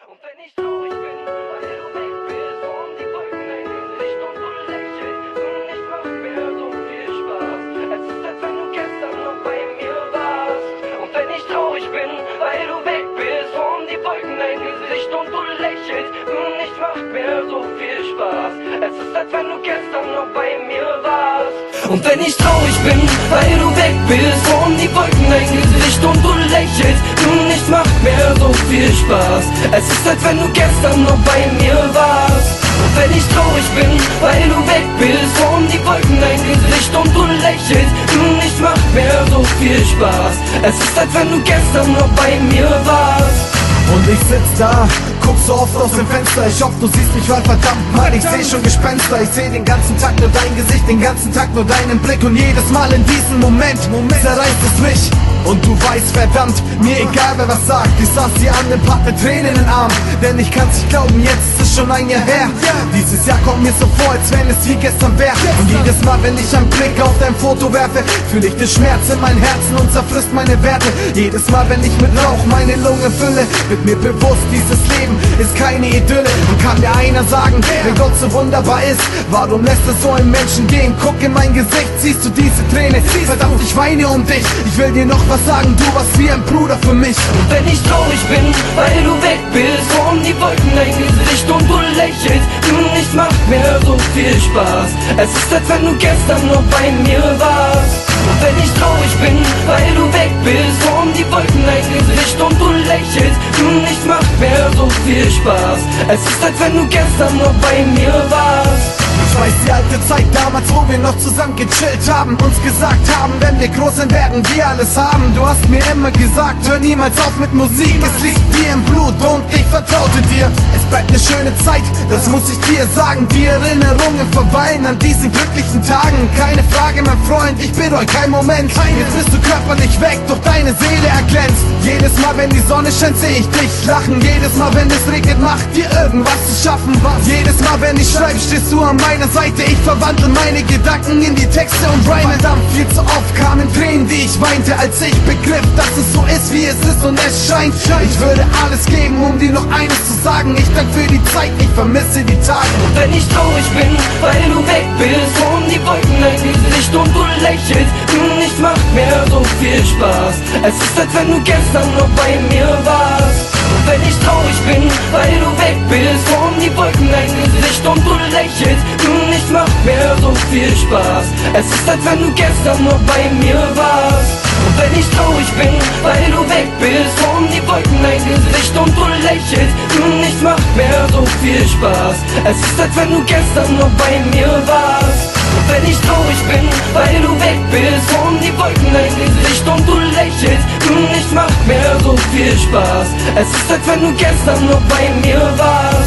Und wenn ich traurig bin, weil du weg bist und die Wolken dein Gesicht und du lächelst und es macht mir so viel Spaß. Es ist, als wenn du gestern noch bei mir warst. Und wenn ich traurig bin, weil du weg bist und die Wolken dein Gesicht und du lächelst und es macht mir so viel Spaß. Es ist, als wenn du gestern noch bei mir warst. Und wenn ich traurig bin, weil du weg bist und die Wolken dein Gesicht und du lächelst und es macht mir so viel Spaß. Es ist, als wenn du gestern noch bei mir warst. Und wenn ich traurig bin, weil du weg bist und die Wolken dein Gesicht und du lächelst und es macht mir so viel Spaß. Es ist, als wenn du gestern noch bei mir warst. Und ich sitz da, guck so oft aus dem Fenster. Ich hoffe, du siehst mich, weil verdammt mal, ich seh schon Gespenster. Ich seh den ganzen Tag nur dein Gesicht, den ganzen Tag nur deinen Blick. Und jedes Mal in diesem Moment zerreißt es mich. Und du weißt, verdammt, mir egal wer was sagt. Ich saß dir an dem Park mit Tränen in den Arm. Denn ich kann's nicht glauben, jetzt ist es schon ein Jahr her. Dieses Jahr kommt mir so vor, als wenn es wie gestern wär. Und jedes Mal, wenn ich einen Blick auf dein Foto werfe, fühle ich den Schmerz in mein Herzen und zerfrisst meine Werte. Jedes Mal, wenn ich mit Rauch meine Lunge fülle, wird mir bewusst, dieses Leben ist keine Idylle. Und kann mir einer sagen, wenn Gott so wunderbar ist, warum lässt er so einen Menschen gehen? Guck in mein Gesicht, siehst du diese Träne? Verdammt, ich weine um dich. Ich will dir noch was sagen, du warst wie ein Bruder für mich. Und wenn ich traurig bin, weil du weg bist und die Wolken dein Gesicht und du lächelst und es macht mir so viel Spaß. Es ist, als wenn du gestern noch bei mir warst. Und wenn ich traurig bin, weil du weg bist und die Wolken dein Gesicht und du lächelst und es macht mir so viel Spaß. Es ist, als wenn du gestern noch bei mir warst. Ich weiß die alte Zeit damals, wo wir noch zusammen gechillt haben, uns gesagt haben, wenn wir groß sind, werden wir alles haben. Du hast mir immer gesagt, hör niemals auf mit Musik, es liegt dir im Blut und ich vertraute dir. Es bleibt eine schöne Zeit, das muss ich dir sagen. Die Erinnerungen verweilen an diesen glücklichen Tagen. Keine Frage, mein Freund, ich bereue keinen Moment. Jetzt bist du körperlich weg, doch deine Seele erglänzt. Jedes Mal, wenn die Sonne scheint, seh ich dich lachen. Jedes Mal, wenn es regnet, macht dir irgendwas zu schaffen. Jedes Mal, wenn ich schreibe, stehst du an meiner Seite. Ich verwandle meine Gedanken in die Texte und Rhyme. Verdammt, viel zu oft kamen Tränen, die ich weinte, als ich begriff, dass es so ist, wie es ist und es scheint. Ich würde alles geben, um dir noch eines zu sagen. Ich danke für die Zeit, ich vermisse die Tage. Und wenn ich traurig bin, weil du weg bist und die Wolken dein Gesicht und du lächelst und es macht mir so viel Spaß. Es ist, als wenn du gestern noch bei mir warst. Und wenn ich traurig bin, weil du weg bist und die Wolken dein Gesicht und du lächelst und es macht mir so viel Spaß. Es ist, als wenn du gestern noch bei mir warst. Und wenn ich traurig bin, weil du weg bist und die Wolken dein Gesicht und du lächelst und es macht mir so viel Spaß. Es ist, als wenn du gestern noch bei mir warst. Und wenn ich traurig bin, weil du weg bist und die Wolken dein Gesicht und du lächelst und es macht mir so viel Spaß. Es ist, als wenn du gestern noch bei mir warst.